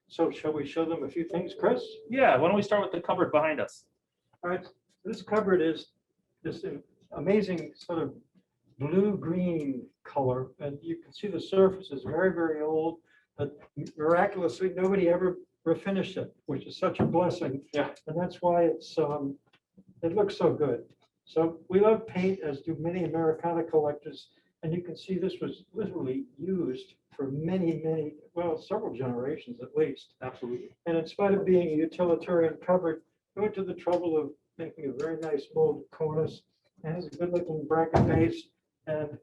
So shall we show them a few things, Chris? Yeah, why don't we start with the cupboard behind us? All right, this cupboard is this amazing sort of blue-green color, and you can see the surface is very, very old, but miraculously, nobody ever refinished it, which is such a blessing. Yeah. And that's why it looks so good. So we love paint, as do many Americana collectors, and you can see this was literally used for many, many, well, several generations at least. Absolutely. And in spite of being a utilitarian cupboard, we went to the trouble of making a very nice molded cornice. It has a good looking bracket base and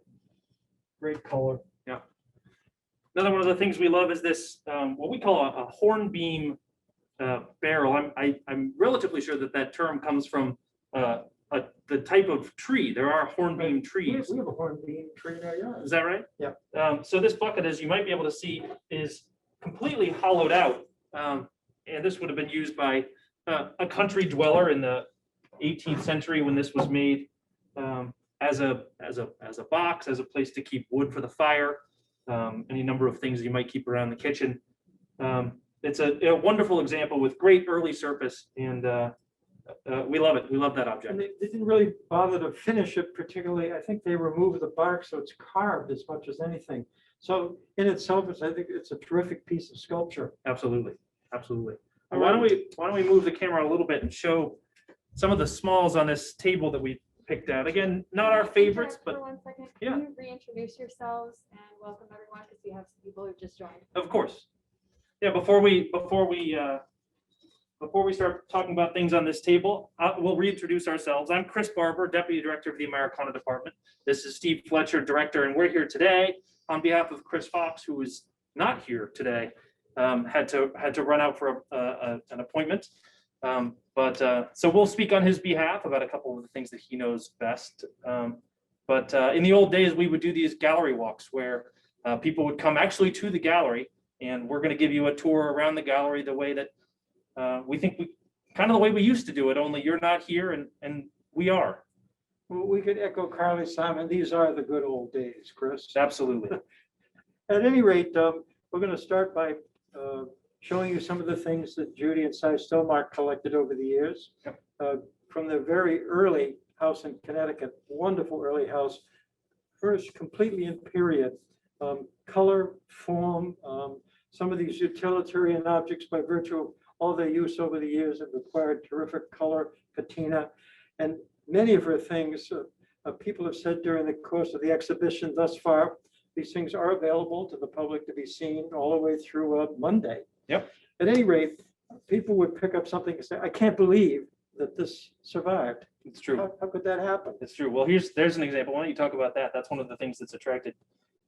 great color. Yeah. Another one of the things we love is this, what we call a hornbeam barrel. I'm relatively sure that term comes from the type of tree. There are hornbeam trees. We have a hornbeam tree in our yard. Is that right? Yeah. So this bucket, as you might be able to see, is completely hollowed out. And this would have been used by a country dweller in the 18th century when this was made, as a box, as a place to keep wood for the fire, any number of things you might keep around the kitchen. It's a wonderful example with great early surface, and we love it. We love that object. And they didn't really bother to finish it particularly. I think they removed the bark, so it's carved as much as anything. So in itself, I think it's a terrific piece of sculpture. Absolutely, absolutely. Why don't we move the camera a little bit and show some of the smalls on this table that we picked out. Again, not our favorites, but for 1 second, yeah. can you reintroduce yourselves and welcome everyone, because we have some people who just joined. Of course. Yeah, before we start talking about things on this table, we'll reintroduce ourselves. I'm Chris Barber, Deputy Director of the Americana Department. This is Steve Fletcher, Director, and we're here today on behalf of Chris Fox, who is not here today. Had to run out for an appointment. So we'll speak on his behalf about a couple of the things that he knows best. But in the old days, we would do these gallery walks where people would come actually to the gallery, and we're going to give you a tour around the gallery the way that we think kind of the way we used to do it, only you're not here and we are. Well, we could echo Carly Simon. These are the good old days, Chris. Absolutely. At any rate, we're going to start by showing you some of the things that Judy and Cy Stillmark collected over the years. Yep. From their very early house in Connecticut, wonderful early house, first completely in period, color, form, some of these utilitarian objects by virtue of all their use over the years have required terrific color, patina, and many of her things, people have said during the course of the exhibition thus far, these things are available to the public to be seen all the way through Monday. Yep. At any rate, people would pick up something and say, I can't believe that this survived. It's true. How could that happen? It's true. Well, there's an example. Why don't you talk about that? That's one of the things that's attracted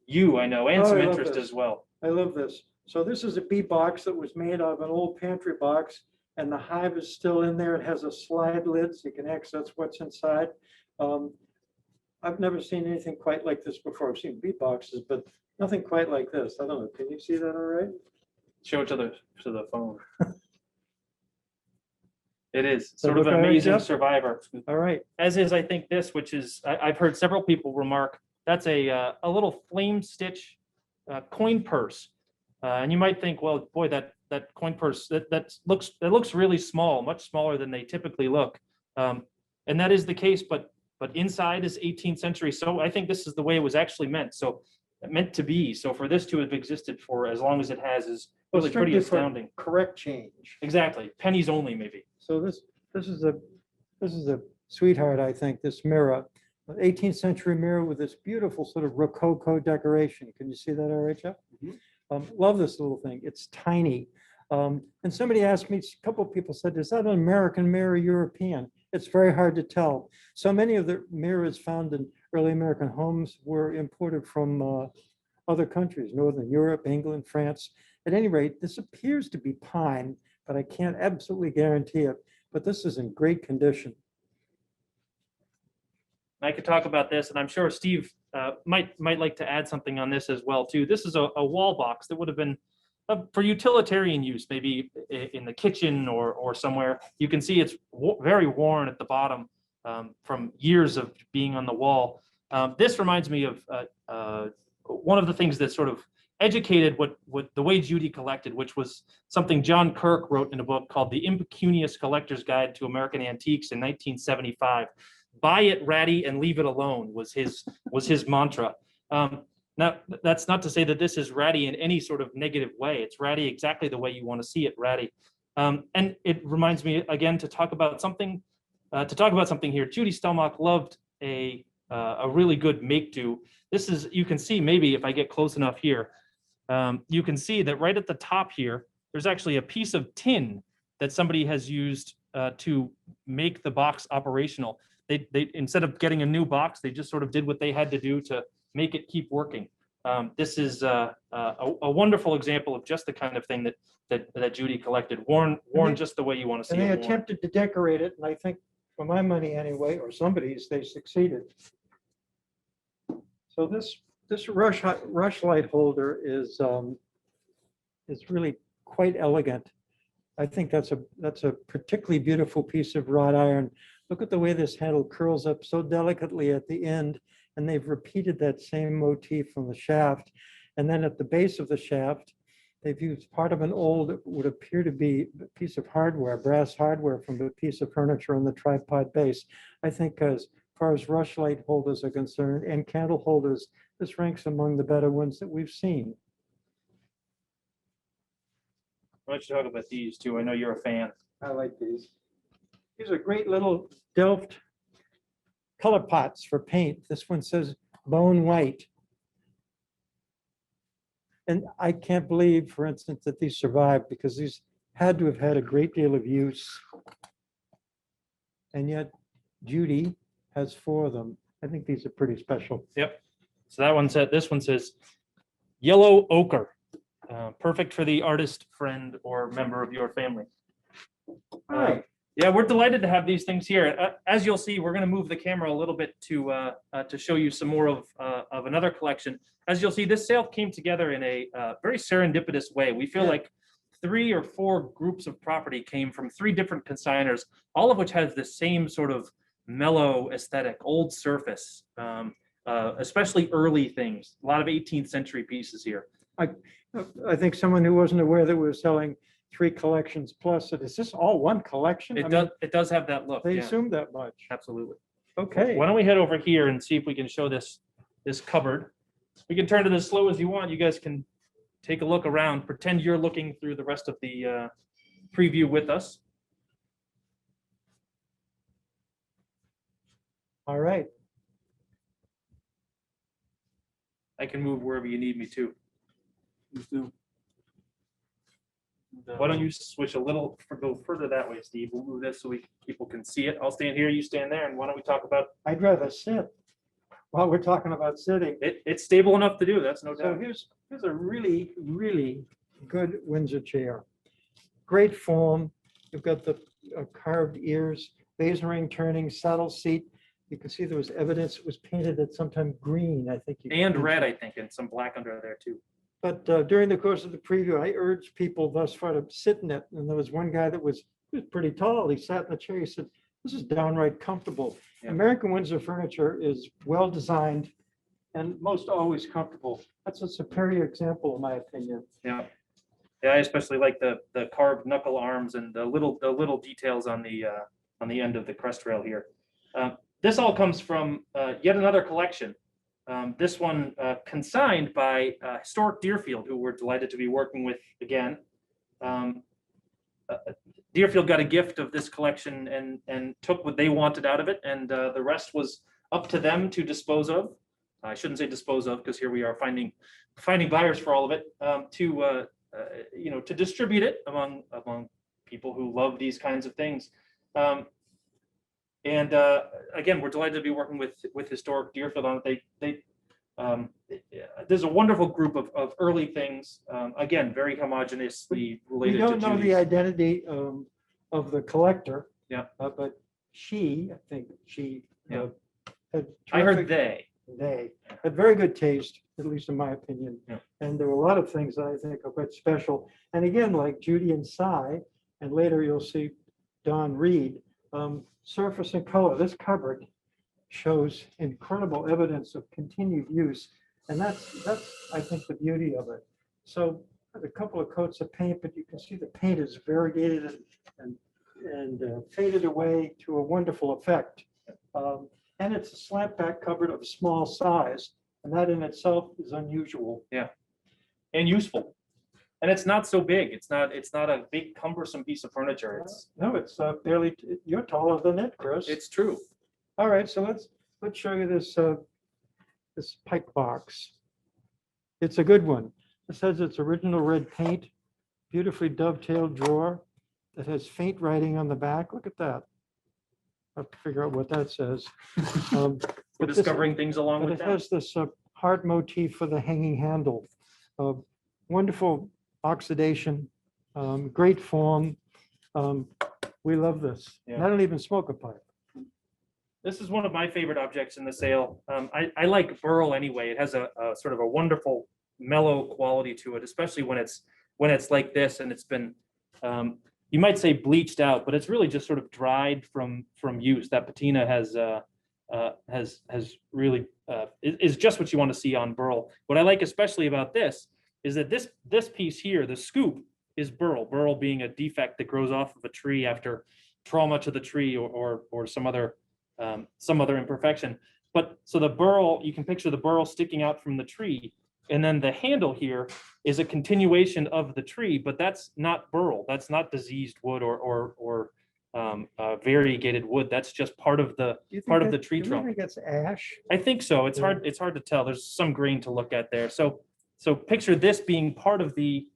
you, I know, and Oh, some I love interest this. as well. I love this. So this is a bee box that was made out of an old pantry box, and the hive is still in there. It has a slide lid so you can access what's inside. I've never seen anything quite like this before. I've seen bee boxes, but nothing quite like this. I don't know. Can you see that all right? Show it to the phone. It is that sort of look an all right, amazing Jeff? survivor. All right. As is, I think, this, which is, I've heard several people remark, that's a little flame stitch coin purse. And you might think, well, boy, that coin purse, that looks really small, much smaller than they typically look. And that is the case, but inside is 18th century. So I think this is the way it was actually meant. So meant to be. So for this to have existed for as long as it has is really pretty Strictly for astounding. correct change. Exactly. Pennies only, maybe. So this is a sweetheart, I think, this mirror. 18th century mirror with this beautiful sort of Rococo decoration. Can you see that all right, Jeff? Mhm. Love this little thing. It's tiny. And somebody asked me, a couple of people said, is that an American mirror, European? It's very hard to tell. So many of the mirrors found in early American homes were imported from other countries, Northern Europe, England, France. At any rate, this appears to be pine, but I can't absolutely guarantee it. But this is in great condition. I could talk about this, and I'm sure Steve might like to add something on this as well too. This is a wall box that would have been for utilitarian use, maybe in the kitchen or somewhere. You can see it's very worn at the bottom from years of being on the wall. This reminds me of one of the things that sort of educated what the way Judy collected, which was something John Kirk wrote in a book called The Impecunious Collector's Guide to American Antiques in 1975. Buy it ratty and leave it alone was his mantra. Now, that's not to say that this is ratty in any sort of negative way. It's ratty exactly the way you want to see it ratty. And it reminds me again to talk about something here. Judy Stelmach loved a really good make-do. This is, you can see maybe if I get close enough here, you can see that right at the top here, there's actually a piece of tin that somebody has used to make the box operational. They instead of getting a new box, they just sort of did what they had to do to make it keep working. This is a wonderful example of just the kind of thing that Judy collected, worn just the way you want to see And they it worn. attempted to decorate it, and I think, for my money anyway, or somebody's, they succeeded. So this rushlight holder is really quite elegant. I think that's a particularly beautiful piece of wrought iron. Look at the way this handle curls up so delicately at the end, and they've repeated that same motif from the shaft. And then at the base of the shaft, they've used part of an old, it would appear to be a piece of hardware, brass hardware from a piece of furniture on the tripod base. I think as far as rushlight holders are concerned and candle holders, this ranks among the better ones that we've seen. Why don't you talk about these too? I know you're a fan. I like these. These are great little Delft color pots for paint. This one says bone white. And I can't believe, for instance, that these survived because these had to have had a great deal of use. And yet Judy has 4 of them. I think these are pretty special. Yep. So that one said, this one says yellow ochre, perfect for the artist friend or member of your family. Yeah, we're delighted to have these things here. As you'll see, we're going to move the camera a little bit to show you some more of another collection. As you'll see, this sale came together in a very serendipitous way. We feel like 3 or 4 groups of property came from 3 different consigners, all of which has the same sort of mellow aesthetic, old surface, especially early things. A lot of 18th century pieces here. I think someone who wasn't aware that we were selling 3 collections plus, so is this all one collection? It does have that look. They Yeah, assumed that much. absolutely. Okay. Why don't we head over here and see if we can show this cupboard. We can turn it as slow as you want. You guys can take a look around, pretend you're looking through the rest of the preview with us. All right. I can move wherever you need me to. Why don't you switch a little, go further that way, Steve? We'll move this so people can see it. I'll stand here, you stand there, and why don't we talk about, I'd rather sit while we're talking about sitting. it's stable enough to do, that's no So doubt. here's a really, really good Windsor chair. Great form. You've got the carved ears, baize ring turning, saddle seat. You can see there was evidence it was painted at sometime green, I think. And red, I think, and some black under there too. But during the course of the preview, I urged people thus far to sit in it. And there was one guy that was pretty tall. He sat in the chair. He said, this is downright comfortable. Yeah. American Windsor furniture is well designed and most always comfortable. That's a superior example, in my opinion. Yeah. Yeah, I especially like the carved knuckle arms and the little details on the end of the crest rail here. This all comes from yet another collection. This one consigned by Historic Deerfield, who we're delighted to be working with again. Deerfield got a gift of this collection and took what they wanted out of it, and the rest was up to them to dispose of. I shouldn't say dispose of, because here we are finding buyers for all of it, to distribute it among people who love these kinds of things. And again, we're delighted to be working with Historic Deerfield on it. There's a wonderful group of early things. Again, very homogeneously related. We don't to know Judy's. the identity of the collector. Yeah. But she, I think she. Yeah. Had I heard terrific- they. They had very good taste, at least in my opinion. Yeah. And there were a lot of things that I think are quite special. And again, like Judy and Cy, and later you'll see Don Reed, surface and color. This cupboard shows incredible evidence of continued use. And that's, I think, the beauty of it. So a couple of coats of paint, but you can see the paint is variegated and faded away to a wonderful effect. And it's a slant back cupboard of small size, and that in itself is unusual. And useful. And it's not so big. It's not a big cumbersome piece of furniture. No, it's barely, you're taller than it, Chris. It's true. All right, so let's show you this, this pipe box. It's a good one. It says it's original red paint, beautifully dovetailed drawer that has faint writing on the back. Look at that. I have to figure out what that says. We're But this- discovering things along But with it that. has this heart motif for the hanging handle. Wonderful oxidation, great form. We love this. Yeah. And I don't even smoke a pipe. This is one of my favorite objects in the sale. I like Burro anyway. It has a sort of a wonderful mellow quality to it, especially when it's like this and it's been, you might say bleached out, but it's really just sort of dried from use. That patina has really is just what you want to see on Burro. What I like especially about this is that this piece here, the scoop, is Burro. Burro being a defect that grows off of a tree after trauma to the tree or some other imperfection. But so the Burro, you can picture the Burro sticking out from the tree, and then the handle here is a continuation of the tree, but that's not Burro. That's not diseased wood or variegated wood. That's just part of the tree Do you trunk. think it's ash? I think so. It's hard to tell. There's some grain to look at there. So picture this being part of the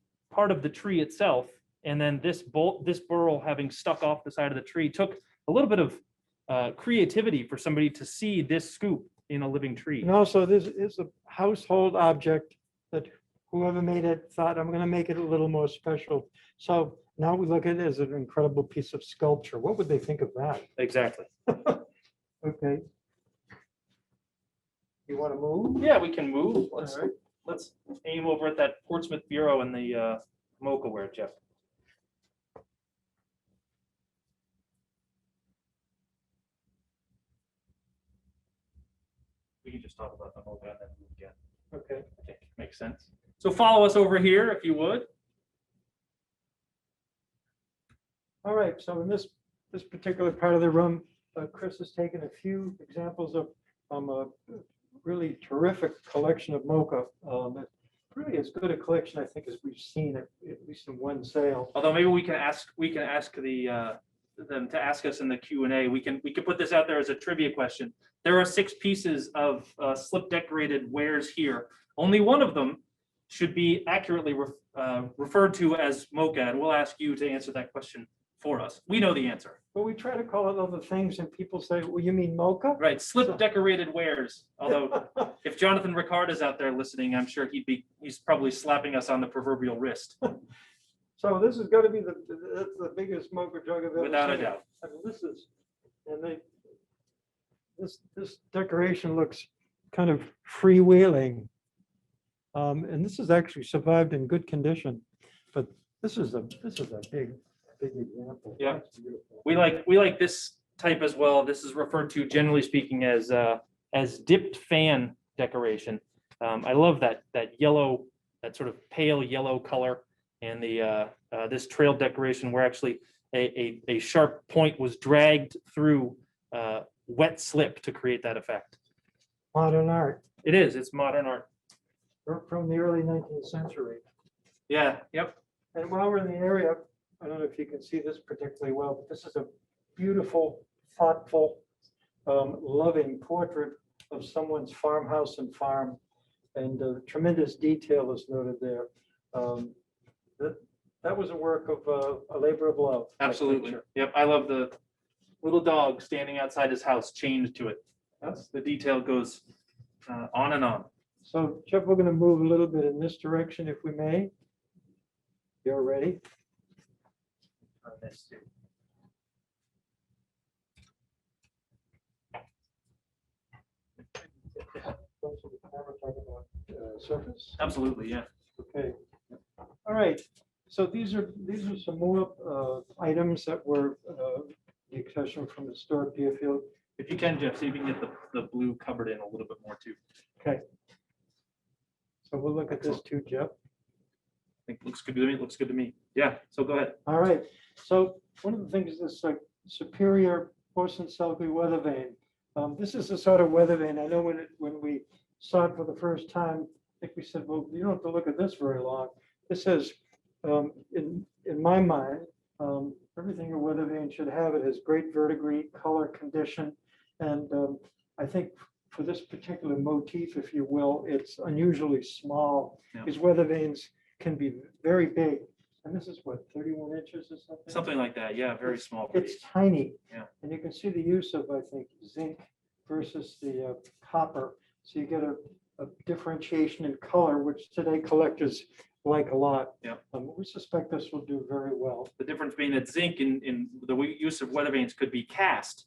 tree itself, and then this Burro having stuck off the side of the tree took a little bit of creativity for somebody to see this scoop in a living tree. And also, this is a household object that whoever made it thought, I'm going to make it a little more special. So now we look at it as an incredible piece of sculpture. What would they think of that? Exactly. Okay. You want to move? Yeah, we can move. All right. Let's aim over at that Portsmouth Bureau and the mocha ware, Jeff. We can just talk about the mocha and then move again. Okay. I think makes sense. So follow us over here if you would. All right. So in this particular part of the room, Chris has taken a few examples of a really terrific collection of mocha. Really as good a collection, I think, as we've seen at least in one sale. Although maybe we can ask them to ask us in the Q&A. We can put this out there as a trivia question. There are 6 pieces of slip decorated wares here. Only one of them should be accurately referred to as mocha, and we'll ask you to answer that question for us. We know the answer. But we try to call it other things, and people say, well, you mean mocha? Right, slip decorated wares. Although if Jonathan Ricard is out there listening, I'm sure he's probably slapping us on the proverbial wrist. So this is going to be the biggest mocha jug I've ever Without a seen. doubt. I mean, this decoration looks kind of freewheeling. And this has actually survived in good condition, but this is a big example. Yeah. That's beautiful. We like this type as well. This is referred to, generally speaking, as dipped fan decoration. I love that yellow, that sort of pale yellow color, and this trail decoration where actually a sharp point was dragged through wet slip to create that effect. Modern art. It is. It's modern art. From the early 19th century. Yeah. Yep. And while we're in the area, I don't know if you can see this particularly well, but this is a beautiful, thoughtful, loving portrait of someone's farmhouse and farm. And tremendous detail is noted there. That was a work of a labor of love. that Absolutely. picture. Yep. I love the little dog standing outside his house chained to it. Yes. The detail goes on and on. So Jeff, we're going to move a little bit in this direction if we may. You're ready? On this too. Surface. Absolutely. Yeah. Okay. All right. So these are some more items that were the accession from the historic Deerfield. If you can, Jeff, see if you can get the blue covered in a little bit more too. Okay. So we'll look at this too, Jeff. I think looks good to me. It looks good to me. Yeah, so go ahead. All right, so one of the things is this superior porcelain Selby weather vane. This is the sort of weather vane, I know when we saw it for the first time, I think we said, well, you don't have to look at this very long. This is, in my mind, everything a weather vane should have. It has great verdigris, color, condition, and I think for this particular motif, if you will, it's unusually small. Yeah. These weather vanes can be very big. And this is what, 31 inches or something? Something like that. Yeah, very small. It's tiny. Yeah. And you can see the use of, I think, zinc versus the copper. So you get a differentiation in color, which today collectors like a lot. Yeah. We suspect this will do very well. The difference being that zinc in the use of weather vanes could be cast,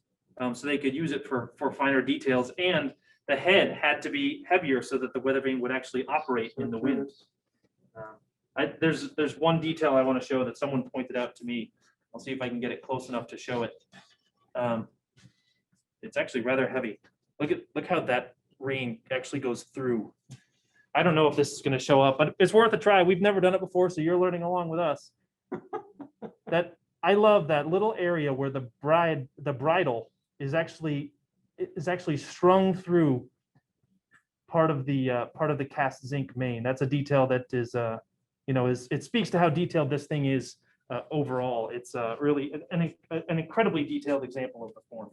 so they could use it for finer details, and the head had to be heavier so that the weather vane would actually operate in the wind. There's one detail I want to show that someone pointed out to me. I'll see if I can get it close enough to show it. It's actually rather heavy. Look how that rain actually goes through. I don't know if this is going to show up, but it's worth a try. We've never done it before, so you're learning along with us. That I love that little area where the bridle is actually strung through part of the cast zinc main. That's a detail that is it speaks to how detailed this thing is overall. It's really an incredibly detailed example of the form.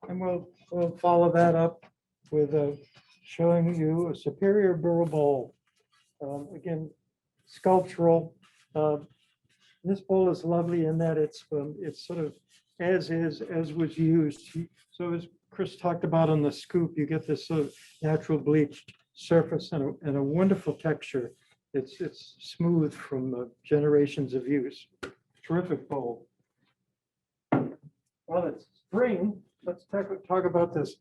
And we'll follow that up with showing you a superior Burro bowl. Again, sculptural. This bowl is lovely in that it's sort of as was used. So as Chris talked about on the scoop, you get this sort of natural bleached surface and a wonderful texture. It's smooth from generations of use. Terrific bowl. Well, it's spring. Let's talk about this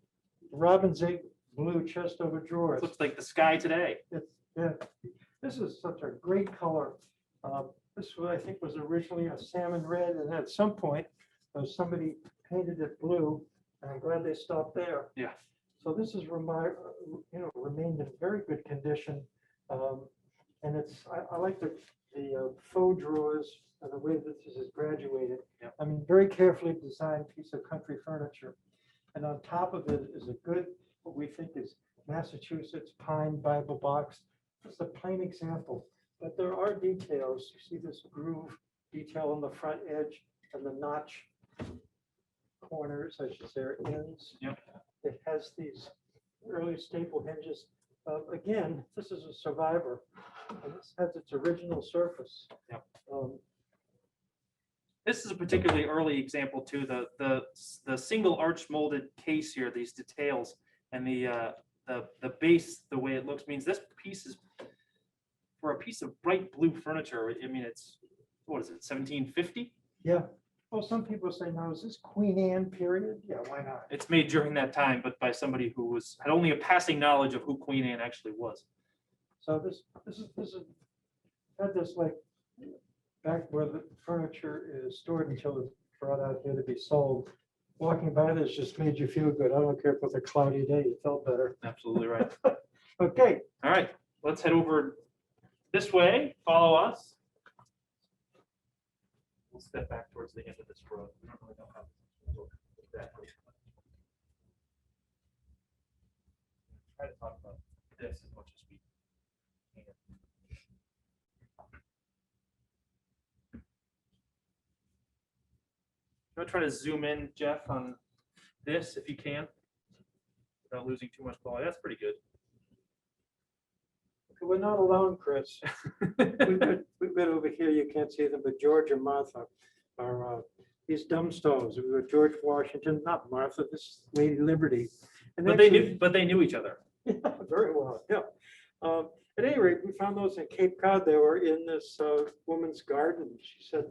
robin's egg blue chest over drawers. Looks like the sky today. Yeah, this is such a great color. This I think was originally a salmon red, and at some point somebody painted it blue, and I'm glad they stopped there. Yeah. So this is remained in very good condition, and I like the faux drawers and the way that this is graduated. Yeah. I mean, very carefully designed piece of country furniture, and on top of it is a good, what we think is Massachusetts pine Bible box. It's a plain example, but there are details. You see this groove detail on the front edge and the notch corners, I should say, or ends. Yep. It has these early staple hinges. Again, this is a survivor, and this has its original surface. Yep. This is a particularly early example too. The single arch molded case here, these details, and the base, the way it looks, means this piece is, for a piece of bright blue furniture, I mean, it's, what is it, 1750? Yeah. Well, some people say, now, is this Queen Anne period? Yeah, why not? It's made during that time, but by somebody who had only a passing knowledge of who Queen Anne actually was. So this is had this like back where the furniture is stored until it's brought out here to be sold. Walking by this just made you feel good. I don't care if it was a cloudy day, you felt better. Absolutely right. Okay. All right, let's head over this way. Follow us. We'll step back towards the end of this road. We don't really know how to look exactly. Try to talk about this as much as we can. I'm gonna try to zoom in, Jeff, on this if you can, without losing too much quality. That's pretty good. We're not alone, Chris. We've been over here, you can't see them, but George and Martha are these dumb stoves. We were George Washington, not Martha, this Lady Liberty. And But they knew each other. Yeah, very well, yeah. At any rate, we found those in Cape Cod. They were in this woman's garden. She said,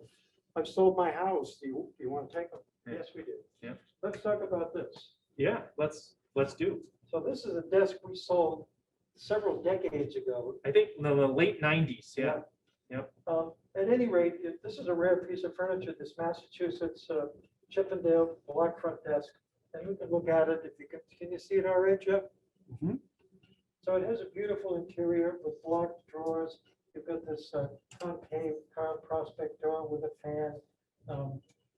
I've sold my house. Do you want to take them? Yeah. Yes, we do. Yeah. Let's talk about this. Yeah, let's do. So this is a desk we sold several decades ago. I think in the late 90s. Yeah. Yep. At any rate, this is a rare piece of furniture, this Massachusetts Chippendale block front desk. And you can look at it if you can you see it all right, Jeff? Mhm. So it has a beautiful interior with locked drawers. You've got this concave carved prospect door with a fan.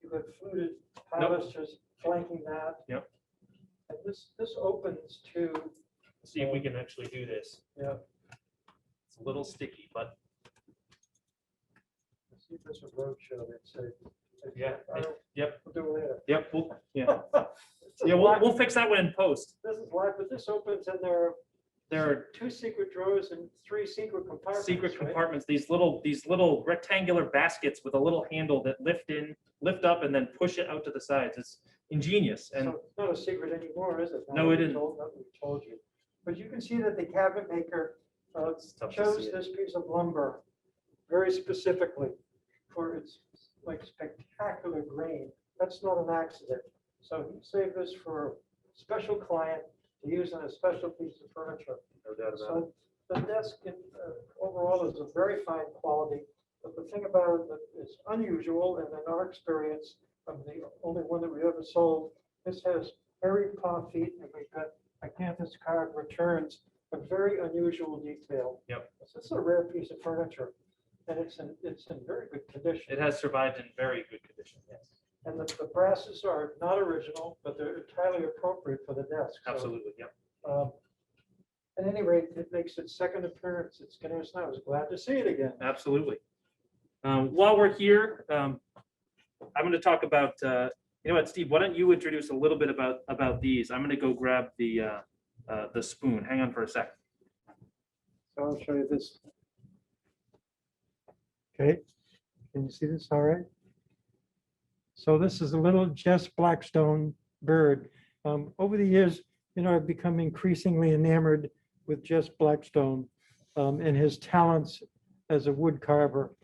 You've got fluted pilasters flanking that. Yep. And this opens to, See if we can actually do this. yeah, It's a little sticky, but let's see if there's a roadshow that say. Yeah, yep. We'll do it later. yep, yeah, This is yeah. live- We'll fix that one in post. This is live, but this opens and there are 2 secret drawers and 3 secret compartments. Secret right? compartments, these little rectangular baskets with a little handle that lift up and then push it out to the sides. It's ingenious and So it's not a secret anymore, is it? No, Now it that we isn't. told you. But you can see that the cabinet maker it's tough to chose see it. this piece of lumber very specifically for its like spectacular grain. That's not an accident. So he saved this for a special client to use on a special piece of furniture. No doubt about it. So the desk overall is a very fine quality, but the thing about it that is unusual and in our experience of the only one that we ever sold, this has very paw feet and we've got acanthus carved returns, a very unusual detail. Yep. This is a rare piece of furniture and it's in very good condition. It has survived in very good condition, yes. And the brasses are not original, but they're entirely appropriate for the desk. So, Absolutely, yep. At any rate, it makes its second appearance at Skinner's. I was glad to see it again. Absolutely. While we're here, I'm going to talk about, you know what, Steve, why don't you introduce a little bit about these? I'm going to go grab the spoon. Hang on for a second. So I'll show you this. Okay, can you see this all right? So this is a little Jess Blackstone bird. Over the years, you know, I've become increasingly enamored with Jess Blackstone and his talents as a wood carver.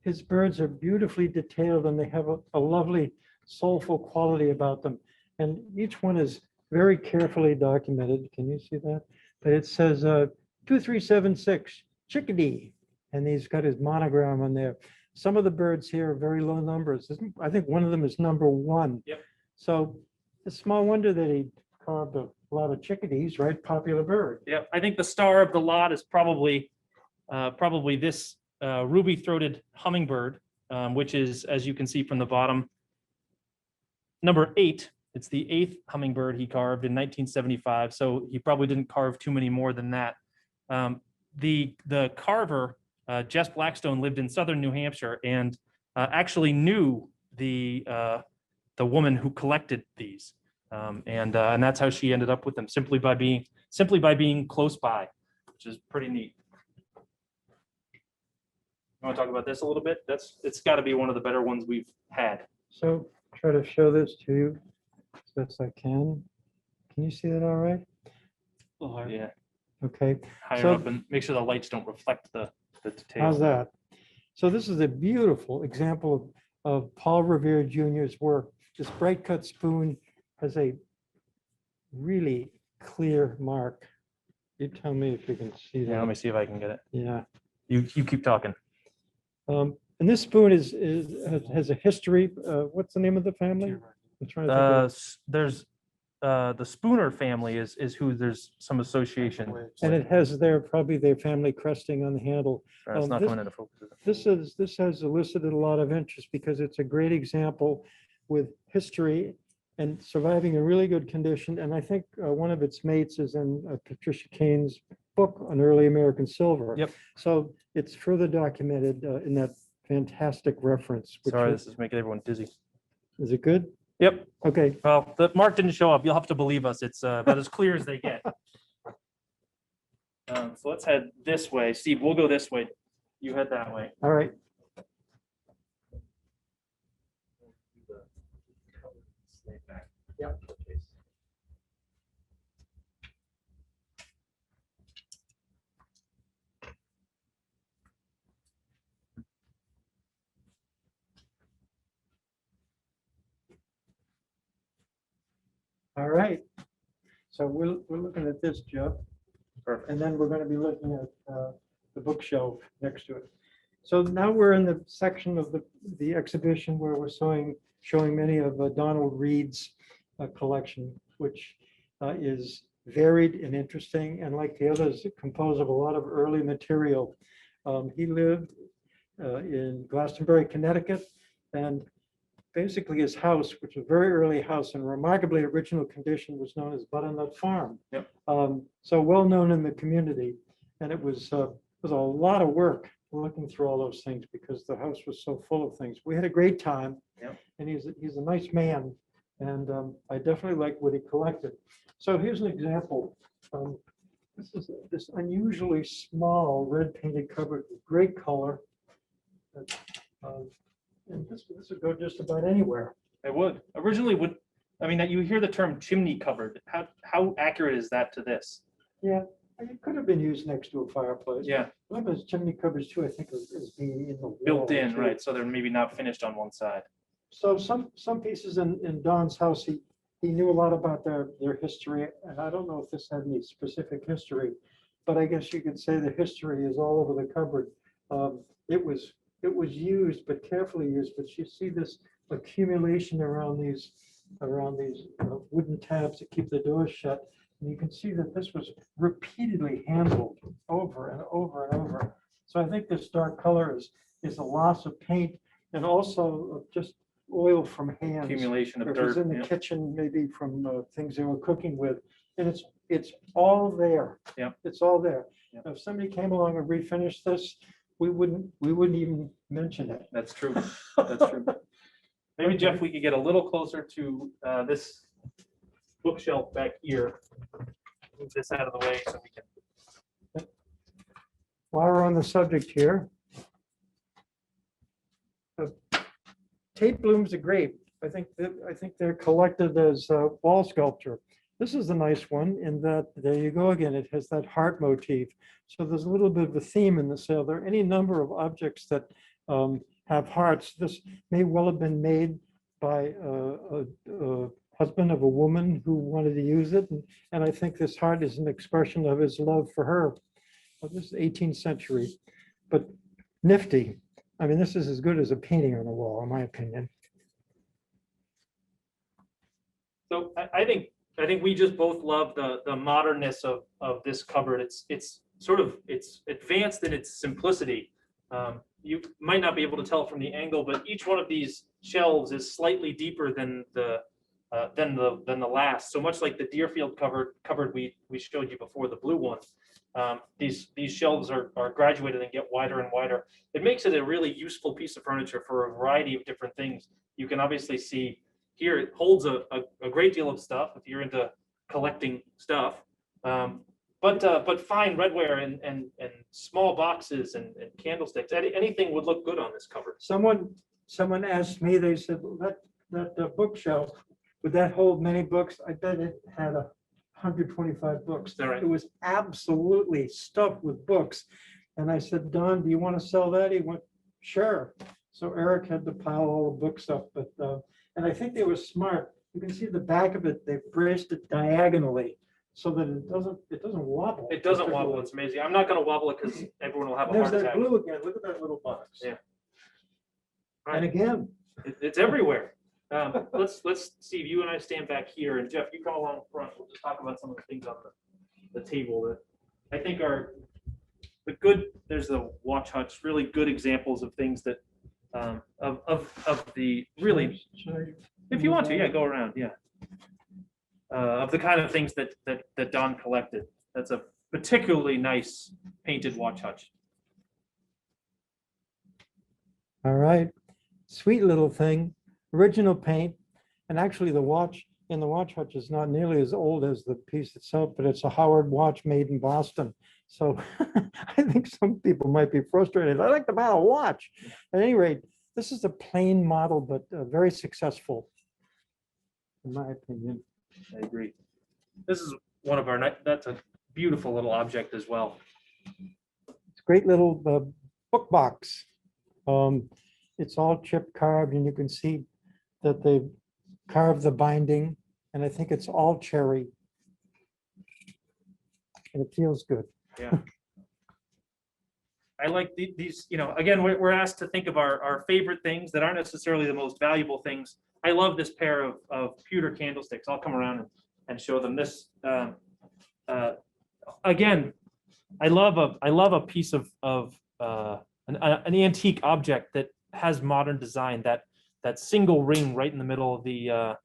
His birds are beautifully detailed and they have a lovely soulful quality about them. And each one is very carefully documented. Can you see that? But it says 2376 chickadee, and he's got his monogram on there. Some of the birds here are very low numbers. I think one of them is number 1. Yep. So it's small wonder that he carved a lot of chickadees, right? Popular bird. Yeah, I think the star of the lot is probably this ruby-throated hummingbird, which is, as you can see from the bottom, number 8. It's the 8th hummingbird he carved in 1975. So he probably didn't carve too many more than that. The carver, Jess Blackstone, lived in southern New Hampshire and actually knew the woman who collected these, and that's how she ended up with them, simply by being close by, which is pretty neat. You want to talk about this a little bit? It's got to be one of the better ones we've had. So try to show this to you as best I can. Can you see that all right? Yeah, Okay. higher So- up and make sure the lights don't reflect the details. How's that? So this is a beautiful example of Paul Revere Jr.'s work. This bright cut spoon has a really clear mark. You tell me if you can see Yeah, let that. me see if I can get it. Yeah. You keep talking. And this spoon has a history. What's the name of the family? I'm trying to think of There's the Spooner family is who there's some association. it. And it has probably their family cresting on the handle. It's not this- coming into focus. is it? This has elicited a lot of interest because it's a great example with history and surviving in really good condition. And I think one of its mates is in Patricia Kane's book on early American silver. Yep. So it's further documented in that fantastic reference. which Sorry, is this is making everyone dizzy. it good? Yep. Okay. Well, the mark didn't show up. You'll have to believe us. It's about as clear as they get. So let's head this way. Steve, we'll go this way. You head that way. All right. Yep. All right. So we're looking at this, Jeff. Perfect. And then we're going to be looking at the bookshelf next to it. So now we're in the section of the exhibition where we're showing many of Donald Reed's collection, which is varied and interesting, and like the others, composed of a lot of early material. He lived in Glastonbury, Connecticut, and basically his house, which was a very early house and remarkably original condition, was known as Butternut Farm. Yep. So well known in the community, and it was a lot of work looking through all those things because the house was so full of things. We had a great time. Yep. And he's a nice man, and I definitely like what he collected. So here's an example. This is this unusually small red painted cupboard with great color. And this would go just about anywhere. It would. Originally would, I mean, that you hear the term chimney covered. How accurate is that to this? Yeah, it could have been used next to a fireplace. Yeah, One of those chimney cupboards too, I think, is being in the wall. built in, too. right? So they're maybe not finished on one side. So some pieces in Don's house, he knew a lot about their history, and I don't know if this had any specific history, but I guess you could say the history is all over the cupboard. It was used, but carefully used, but you see this accumulation around these wooden tabs that keep the doors shut. And you can see that this was repeatedly handled over and over and over. So I think this dark color is a loss of paint and also just oil from hands. Accumulation Or of if it was dirt. in the Yeah. kitchen, maybe from things they were cooking with. And it's all there. Yeah. It's all there. Yeah. If somebody came along and refinished this, we wouldn't even mention it. That's true. That's true. Maybe Jeff, we could get a little closer to this bookshelf back here. Move this out of the way so we can. While we're on the subject here, tape blooms are great. I think they're collected as wall sculpture. This is a nice one in that, there you go again, it has that heart motif. So there's a little bit of a theme in the sale. There are any number of objects that have hearts. This may well have been made by a husband of a woman who wanted to use it. And I think this heart is an expression of his love for her. Well, this is 18th century, but nifty. I mean, this is as good as a painting on the wall, in my opinion. So I think we just both love the modernness of this cupboard. It's advanced in its simplicity. You might not be able to tell from the angle, but each one of these shelves is slightly deeper than the last. So much like the Deerfield cupboard we showed you before, the blue one. These shelves are graduated and get wider and wider. It makes it a really useful piece of furniture for a variety of different things. You can obviously see here it holds a great deal of stuff if you're into collecting stuff. But fine redware and small boxes and candlesticks, anything would look good on this cupboard. Someone asked me, they said, well, that bookshelf, would that hold many books? I bet it had 125 books. Is that right? It was absolutely stuffed with books. And I said, Don, do you want to sell that? He went, sure. So Eric had to pile all the books up, but and I think they were smart. You can see the back of it, they braced it diagonally so that it doesn't wobble. It doesn't wobble. It's amazing. I'm not going to wobble it because everyone will have a There's heart that attack. blue again. Look at that little box. Yeah. And again, It's everywhere. Let's see if you and I stand back here, and Jeff, you come along front. We'll just talk about some of the things on the table that I think are the good. There's the watch hutch, really good examples of things that of the really. If you want to, yeah, go around, yeah. Of the kind of things that Don collected. That's a particularly nice painted watch hutch. all right, sweet little thing, original paint. And actually the watch in the watch hutch is not nearly as old as the piece itself, but it's a Howard watch made in Boston. So I think some people might be frustrated. I like to buy a watch. At any rate, this is a plain model, but very successful, in my opinion. I agree. This is one of our, that's a beautiful little object as well. It's a great little book box. It's all chip carved, and you can see that they've carved the binding, and I think it's all cherry. And it feels good. Yeah. I like these, you know, again, we're asked to think of our favorite things that aren't necessarily the most valuable things. I love this pair of pewter candlesticks. I'll come around and show them this. Again, I love a piece of an antique object that has modern design. That single ring right in the middle of the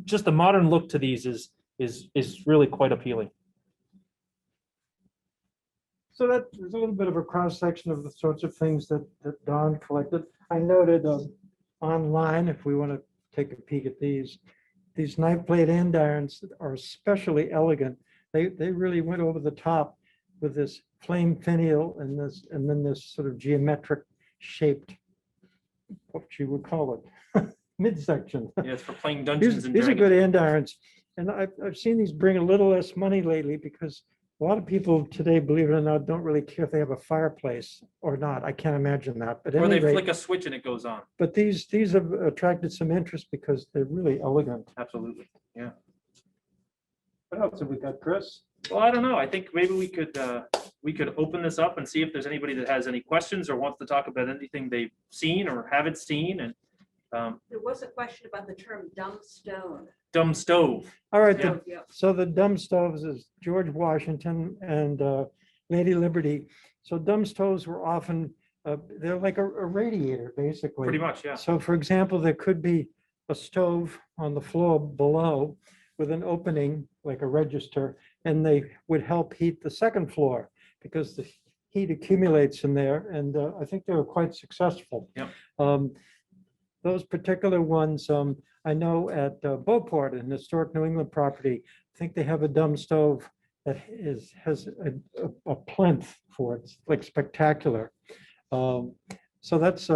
just the modern look to these is really quite appealing. So that there's a little bit of a cross section of the sorts of things that Don collected. I noted online, if we want to take a peek at these knife blade andirons are especially elegant. They really went over the top with this flame finial and then this sort of geometric shaped, what you would call it, midsection. Yeah, it's for playing Dungeons and These are Dragons. good andirons. And I've seen these bring a little less money lately because a lot of people today, believe it or not, don't really care if they have a fireplace or not. I can't imagine that. But Or they anyway, flick a switch and it goes on. but these have attracted some interest because they're really elegant. Absolutely. Yeah. What else have we got, Chris? Well, I don't know. I think maybe we could open this up and see if there's anybody that has any questions or wants to talk about anything they've seen or haven't seen. And There was a question about the term dumb stone. dumb stove. All right, Yeah. so the dumb stoves is George Washington and Lady Liberty. So dumb stoves were often, they're like a radiator, basically. Pretty much, yeah. So for example, there could be a stove on the floor below with an opening, like a register, and they would help heat the second floor because the heat accumulates in there. And I think they were quite successful. Yep. Those particular ones, I know at Beauport, an historic New England property, I think they have a dumb stove that has a plinth for it. It's like spectacular. So that's,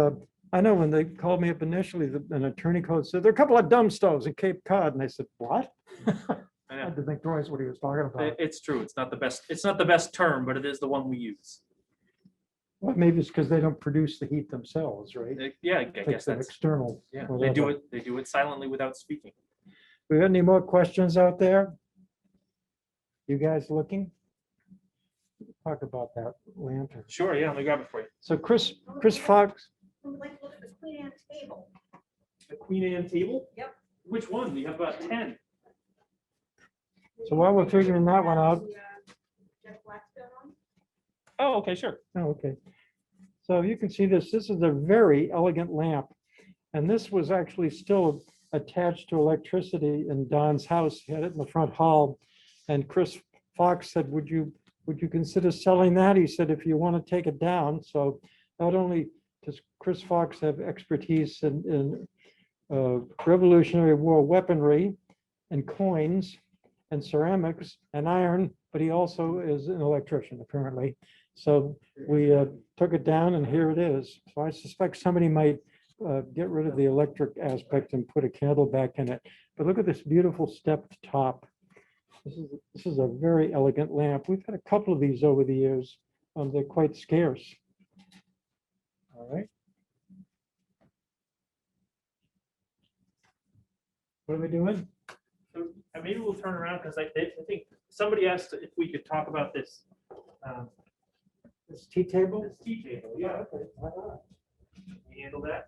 I know when they called me up initially, an attorney code said, there are a couple of dumb stoves in Cape Cod. And I said, what? I had to think twice what he was talking about. It's true. It's not the best term, but it is the one we use. Well, maybe it's because they don't produce the heat themselves, right? Yeah, I It's guess an that's, external. yeah, whatever. they do it silently without speaking. We got any more questions out there? You guys looking? Talk about that lantern. Sure, yeah, let me grab it for you. So Chris Fox, I would like to look at the Queen Anne table. The Queen Anne table? Yep. Which one? We have about 10. so while we're figuring that one out, Jeff Blackstone one? Oh, okay, sure. oh, okay. So you can see this is a very elegant lamp. And this was actually still attached to electricity in Don's house. He had it in the front hall. And Chris Fox said, would you consider selling that? He said, if you want to take it down. So not only does Chris Fox have expertise in Revolutionary War weaponry and coins and ceramics and iron, but he also is an electrician, apparently. So we took it down and here it is. So I suspect somebody might get rid of the electric aspect and put a candle back in it. But look at this beautiful stepped top. This is a very elegant lamp. We've had a couple of these over the years. They're quite scarce. All right. What are we doing? So maybe we'll turn around because I think somebody asked if we could talk about this. This tea table? This tea table, yeah. Okay, why not? Can you handle that?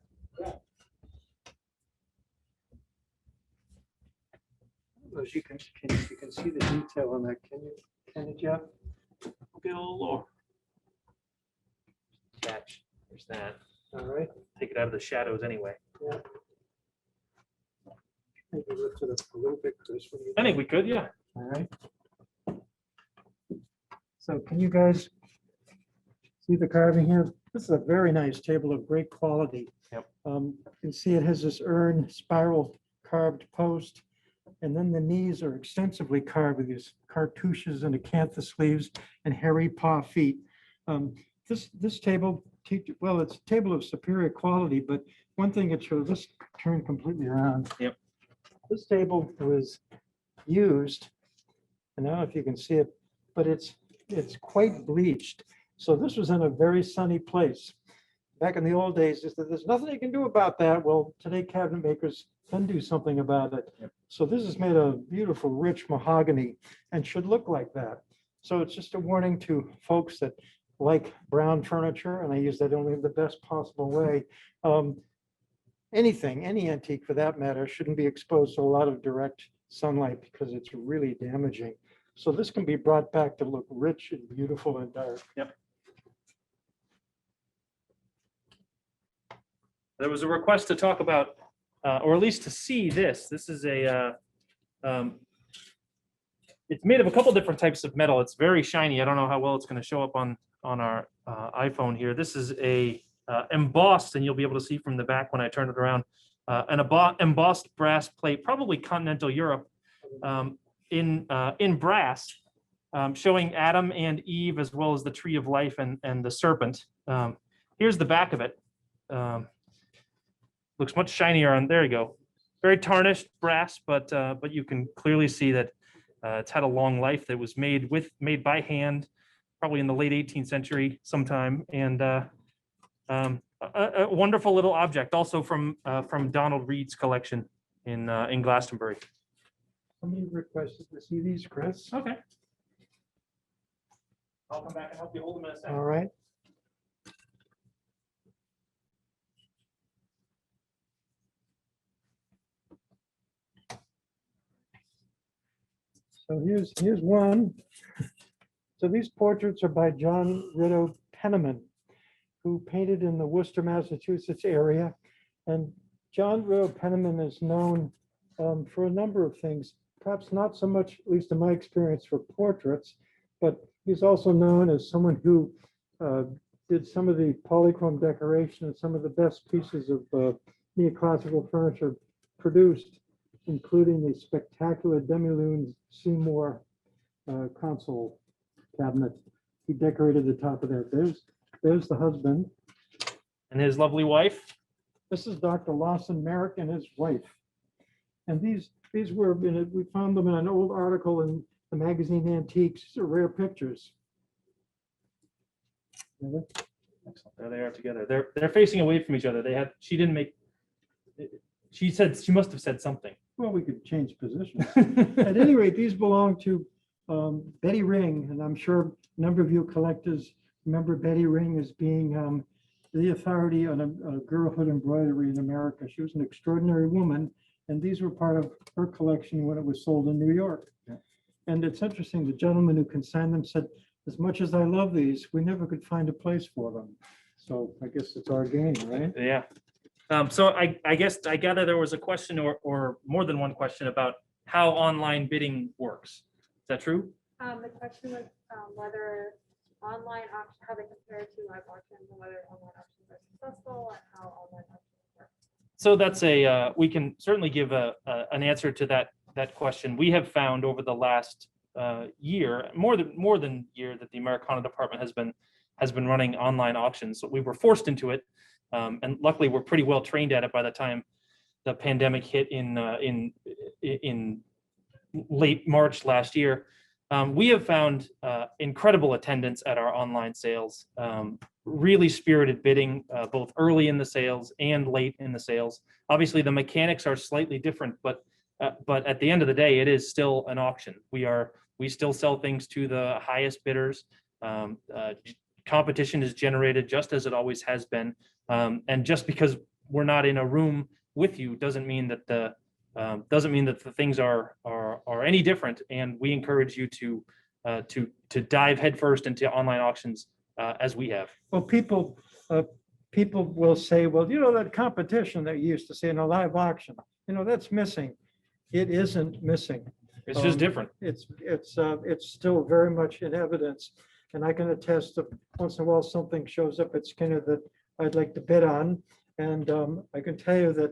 As you can see the detail on that, can you, Jeff? Bill or catch. There's that. All right. Take it out of the shadows anyway. Maybe lift it up a little bit, Chris. What do you I think we could, yeah. All right. So can you guys see the carving here? This is a very nice table of great quality. Yep. You can see it has this urn spiral carved post. And then the knees are extensively carved with these cartouches and acanthus sleeves and hairy paw feet. This table, well, it's a table of superior quality, but one thing it shows, let's turn completely around. Yep. This table was used, and I don't know if you can see it, but it's quite bleached. So this was in a very sunny place. Back in the old days, there's nothing you can do about that. Well, today cabinet makers can do something about it. Yep. So this is made of beautiful, rich mahogany and should look like that. So it's just a warning to folks that like brown furniture, and I use that only in the best possible way. Anything, any antique for that matter, shouldn't be exposed to a lot of direct sunlight because it's really damaging. So this can be brought back to look rich and beautiful and dark. There was a request to talk about, or at least to see this. This is a, it's made of a couple different types of metal. It's very shiny. I don't know how well it's going to show up on our iPhone here. This is a embossed, and you'll be able to see from the back when I turn it around, an embossed brass plate, probably continental Europe, in brass, showing Adam and Eve as well as the tree of life and the serpent. Here's the back of it. Looks much shinier on, there you go. Very tarnished brass, but you can clearly see that it's had a long life. That was made by hand, probably in the late 18th century sometime, and a wonderful little object, also from Donald Reed's collection in Glastonbury. Somebody requested to see these, Chris. Okay. I'll come back and help you hold them in a second. All right. So here's one. So these portraits are by John Riddle Pennamon, who painted in the Worcester, Massachusetts area. And John Riddle Pennamon is known for a number of things, perhaps not so much, at least in my experience, for portraits, but he's also known as someone who did some of the polychrome decoration and some of the best pieces of neoclassical furniture produced, including the spectacular Demi-Lune Seymour console cabinet. He decorated the top of that. There's the husband. And his lovely wife. This is Dr. Lawson Merrick and his wife. And these were, we found them in an old article in the magazine Antiques. These are rare pictures. Excellent. There they are together. They're facing away from each other. She said, she must have said something. Well, we could change positions. At any rate, these belong to Betty Ring, and I'm sure a number of you collectors remember Betty Ring as being the authority on girlhood embroidery in America. She was an extraordinary woman, and these were part of her collection when it was sold in New York. Yeah. And it's interesting, the gentleman who consigned them said, as much as I love these, we never could find a place for them. So I guess it's our game, right? Yeah. So I guess I gather there was a question or more than one question about how online bidding works. Is that true? The question was whether online auction, how they compare to live auctions, and whether online auctions are successful and how online auctions work. So that's we can certainly give an answer to that question. We have found over the last year, more than year, that the Americana department has been running online auctions. So we were forced into it. And luckily, we're pretty well trained at it by the time the pandemic hit in late March last year. We have found incredible attendance at our online sales, really spirited bidding, both early in the sales and late in the sales. Obviously, the mechanics are slightly different, but at the end of the day, it is still an auction. We still sell things to the highest bidders. Competition is generated just as it always has been. And just because we're not in a room with you doesn't mean that the things are any different. And we encourage you to dive headfirst into online auctions as we have. Well, people will say, well, that competition that you used to see in a live auction, that's missing. It isn't missing. It's just different. It's still very much in evidence. And I can attest that once in a while something shows up at Skinner that I'd like to bid on. And I can tell you that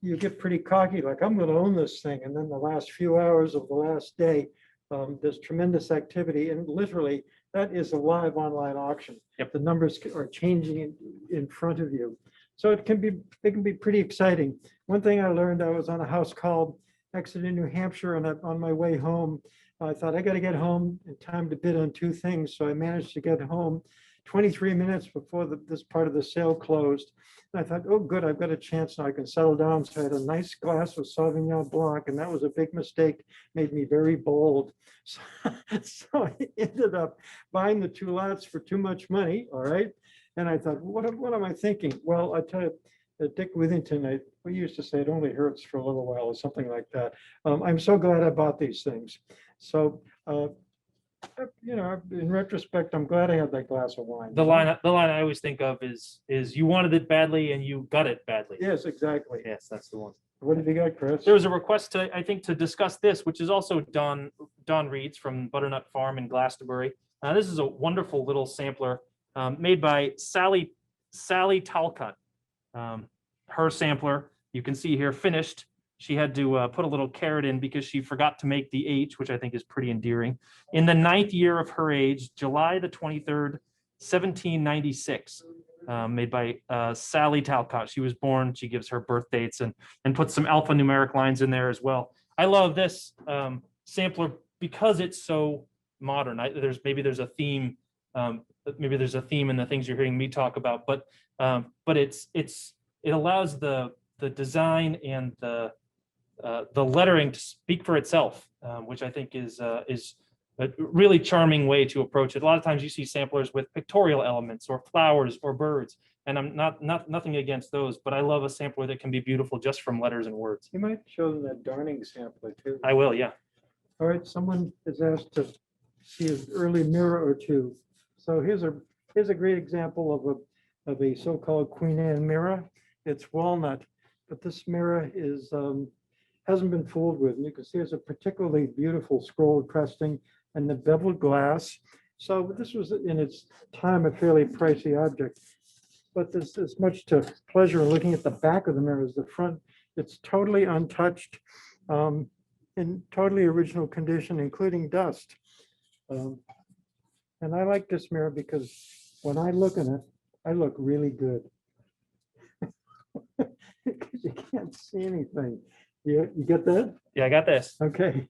you get pretty cocky, like I'm going to own this thing. And then the last few hours of the last day, there's tremendous activity. And literally, that is a live online auction. Yep. The numbers are changing in front of you. So it can be pretty exciting. One thing I learned, I was on a house called Exeter, New Hampshire, and on my way home, I thought I got to get home in time to bid on two things. So I managed to get home 23 minutes before this part of the sale closed. And I thought, oh, good, I've got a chance now. I can settle down. So I had a nice glass of Sauvignon Blanc, and that was a big mistake. Made me very bold. So I ended up buying the two lots for too much money. All right. And I thought, what am I thinking? Well, I tell you, Dick Withington, we used to say it only hurts for a little while or something like that. I'm so glad I bought these things. So, in retrospect, I'm glad I had that glass of wine. The line I always think of is you wanted it badly and you got it badly. Yes, exactly. Yes, that's the one. What have you got, Chris? There was a request to discuss this, which is also Don Reed's from Butternut Farm in Glastonbury. This is a wonderful little sampler made by Sally Talcott. Her sampler, you can see here, finished. She had to put a little caret in because she forgot to make the H, which I think is pretty endearing. In the 9th year of her age, July the 23rd, 1796. Made by Sally Talcott. She was born, she gives her birth dates and puts some alphanumeric lines in there as well. I love this sampler because it's so modern. Maybe there's a theme in the things you're hearing me talk about, but it allows the design and the lettering to speak for itself, which I think is a really charming way to approach it. A lot of times you see samplers with pictorial elements or flowers or birds, and I'm nothing against those, but I love a sampler that can be beautiful just from letters and words. You might show them that darning sampler too. I will, yeah. All right, someone is asked to see an early mirror or two. So here's a great example of a so-called Queen Anne mirror. It's walnut, but this mirror hasn't been fooled with. And you can see it's a particularly beautiful scroll cresting and the beveled glass. So this was in its time a fairly pricey object, but there's as much to pleasure in looking at the back of the mirror as the front. It's totally untouched, in totally original condition, including dust. And I like this mirror because when I look in it, I look really good. Because you can't see anything. You get that? Yeah, I got this. Okay.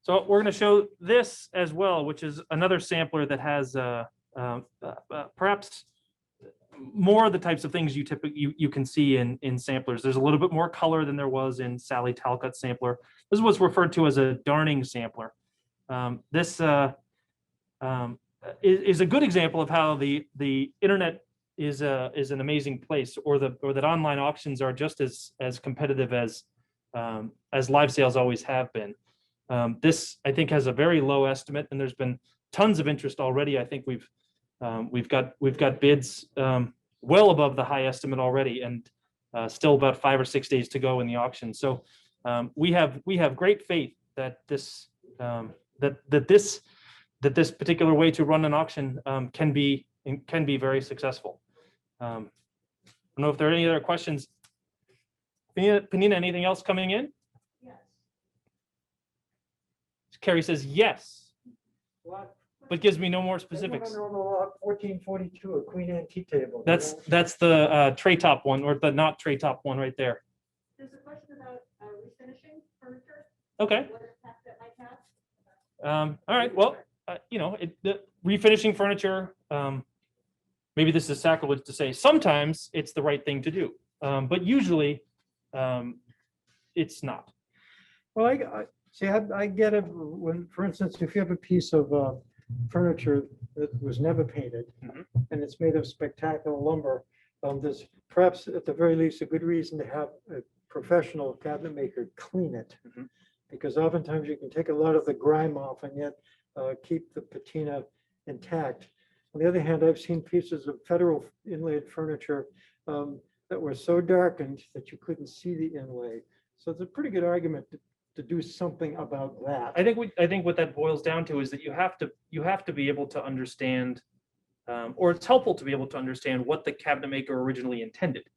So we're going to show this as well, which is another sampler that has perhaps more of the types of things you can see in samplers. There's a little bit more color than there was in Sally Talcott's sampler. This is what's referred to as a darning sampler. This is a good example of how the internet is an amazing place, or that online auctions are just as competitive as live sales always have been. This, I think, has a very low estimate, and there's been tons of interest already. I think we've got bids well above the high estimate already, and still about 5 or 6 days to go in the auction. So we have great faith that this particular way to run an auction can be very successful. I don't know if there are any other questions. Panina, anything else coming in? Yes. Carrie says yes, What? but gives me no more specifics. 1442, a Queen Anne tea table. That's the tray top one, or the not tray top one right there. There's a question about refinishing furniture. Okay. What impact that might have? All right. Well, the refinishing furniture. Maybe this is sacrilege to say. Sometimes it's the right thing to do, but usually it's not. Well, I get it when, for instance, if you have a piece of furniture that was never painted Mhm. and it's made of spectacular lumber, there's perhaps at the very least a good reason to have a professional cabinet maker clean it. Mhm. Because oftentimes you can take a lot of the grime off and yet keep the patina intact. On the other hand, I've seen pieces of federal inlaid furniture that were so darkened that you couldn't see the inlay. So it's a pretty good argument to do something about that. I think what that boils down to is that you have to be able to understand, or it's helpful to be able to understand what the cabinet maker originally intended,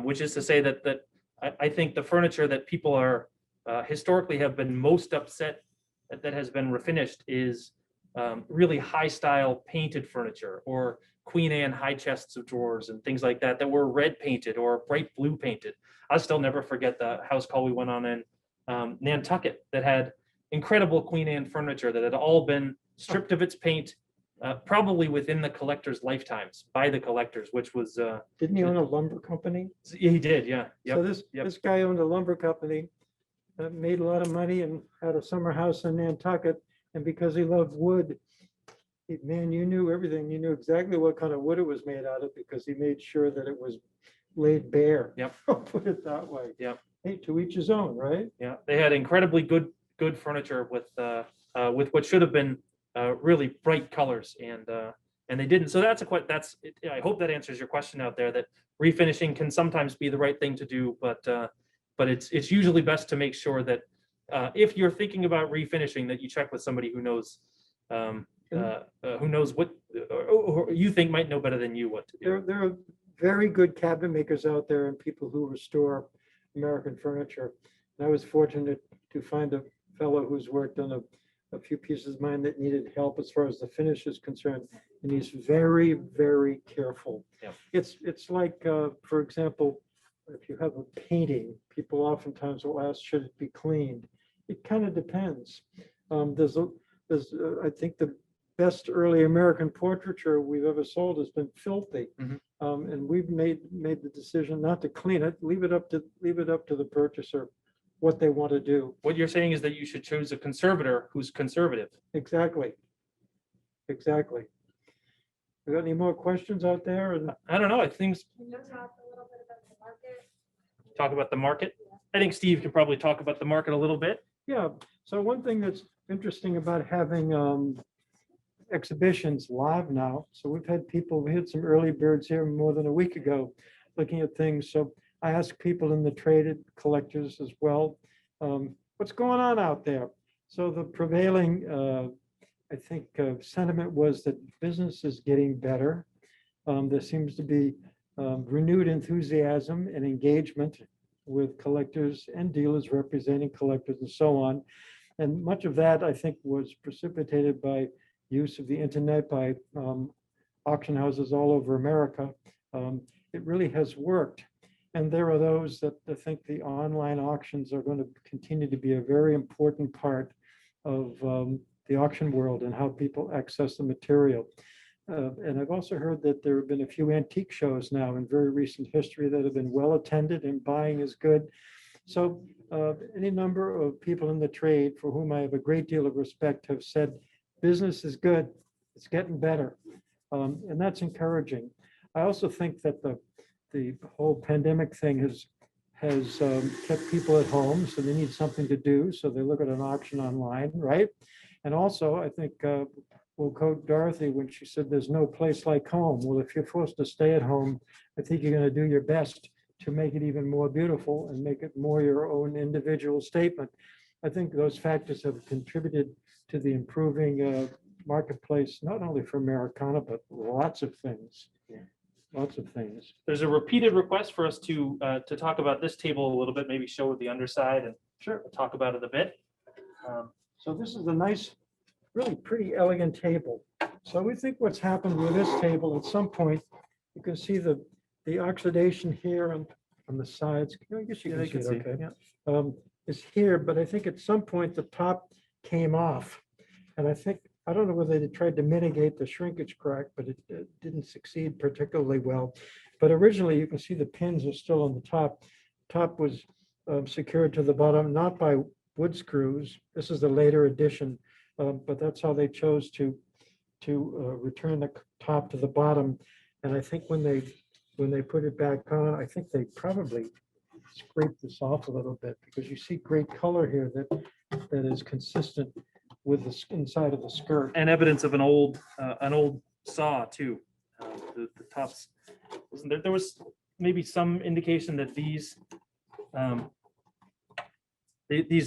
which is to say that I think the furniture that people are historically have been most upset that has been refinished is really high style painted furniture, or Queen Anne high chests of drawers and things like that were red painted or bright blue painted. I'll still never forget the house call we went on in Nantucket that had incredible Queen Anne furniture that had all been stripped of its paint, probably within the collector's lifetimes by the collectors, which was Didn't he own a lumber company? yeah, he did, yeah. So this guy owned a lumber company, made a lot of money and had a summer house in Nantucket. And because he loved wood, man, you knew everything. You knew exactly what kind of wood it was made out of because he made sure that it was laid bare. Yep. I'll put it that way. Yep. Hey, to each his own, right? Yeah, they had incredibly good furniture with what should have been really bright colors, and they didn't. So I hope that answers your question out there, that refinishing can sometimes be the right thing to do, but it's usually best to make sure that if you're thinking about refinishing, that you check with somebody who knows what or you think might know better than you what to do. There are very good cabinet makers out there and people who restore American furniture. And I was fortunate to find a fellow who's worked on a few pieces of mine that needed help as far as the finish is concerned. And he's very, very careful. Yep. It's like, for example, if you have a painting, people oftentimes will ask, should it be cleaned? It kind of depends. I think the best early American portraiture we've ever sold has been filthy. Mhm. And we've made the decision not to clean it, leave it up to the purchaser, what they want to do. What you're saying is that you should choose a conservator who's conservative. Exactly. We got any more questions out there? And I don't know. I think Can you talk a little bit about the market? talk about the market. I think Steve could probably talk about the market a little bit. yeah, so one thing that's interesting about having exhibitions live now. So we had some early birds here more than a week ago looking at things. So I asked people in the trade, collectors as well, what's going on out there? So the prevailing, I think, sentiment was that business is getting better. There seems to be renewed enthusiasm and engagement with collectors and dealers representing collectors and so on. And much of that, I think, was precipitated by use of the internet by auction houses all over America. It really has worked. And there are those that think the online auctions are going to continue to be a very important part of the auction world and how people access the material. And I've also heard that there have been a few antique shows now in very recent history that have been well attended and buying is good. So any number of people in the trade for whom I have a great deal of respect have said, business is good, it's getting better. And that's encouraging. I also think that the whole pandemic thing has kept people at home, so they need something to do. So they look at an auction online, right? And also, I think we'll quote Dorothy when she said, there's no place like home. Well, if you're forced to stay at home, I think you're going to do your best to make it even more beautiful and make it more your own individual statement. I think those factors have contributed to the improving marketplace, not only for Americana, but lots of things. Lots of things. There's a repeated request for us to talk about this table a little bit, maybe show the underside and Sure. talk about it a bit. So this is a nice, really pretty elegant table. So we think what's happened with this table, at some point, you can see the oxidation here on the sides. I guess you Yeah, can they see it, can see, okay. Is here, but I think at some point the top came off. And I don't know whether they tried to mitigate the shrinkage crack, but it didn't succeed particularly well. But originally, you can see the pins are still on the top. Top was secured to the bottom, not by wood screws. This is the later addition, but that's how they chose to return the top to the bottom. And I think when they put it back on, I think they probably scraped this off a little bit, because you see great color here that is consistent with the inside of the skirt. And evidence of an old saw too. The tops, wasn't there was maybe some indication that the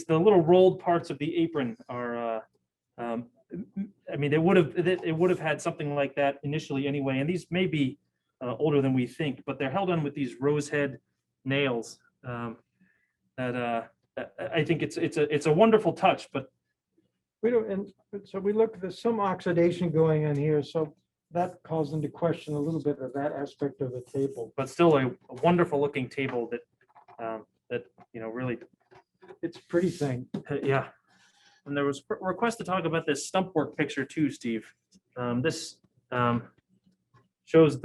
little rolled parts of the apron are, I mean, it would have had something like that initially anyway. And these may be older than we think, but they're held on with these rose head nails. That I think it's a wonderful touch, but We don't, and so we look, there's some oxidation going on here, so that calls into question a little bit of that aspect of the table. still a wonderful looking table that really, It's a pretty thing. yeah. And there was a request to talk about this stump work picture too, Steve. This shows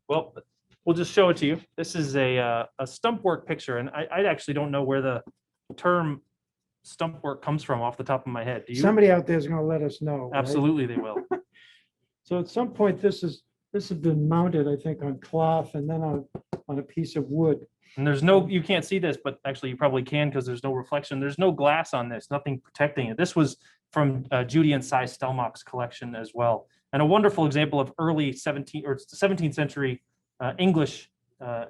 well, we'll just show it to you. This is a stump work picture, and I actually don't know where the term stump work comes from off the top of my head. Do you? Somebody out there is going to let us know. right? Absolutely, they will. So at some point, this is this has been mounted, I think, on cloth and then on a piece of wood. And there's no, you can't see this, but actually you probably can because there's no reflection. There's no glass on this, nothing protecting it. This was from Judy and Cy Stelmach's collection as well. And a wonderful example of early 17th century English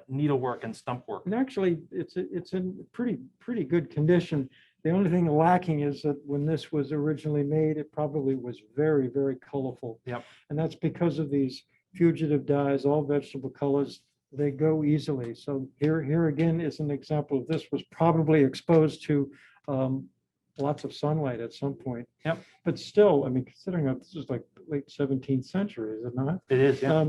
needlework and stump work. And actually, it's in pretty good condition. The only thing lacking is that when this was originally made, it probably was very, very colorful. Yep. And that's because of these fugitive dyes, all vegetable colors. They go easily. So here again is an example of this was probably exposed to lots of sunlight at some point. Yep. But still, I mean, considering that this is like late 17th century, is it not? It is, yeah.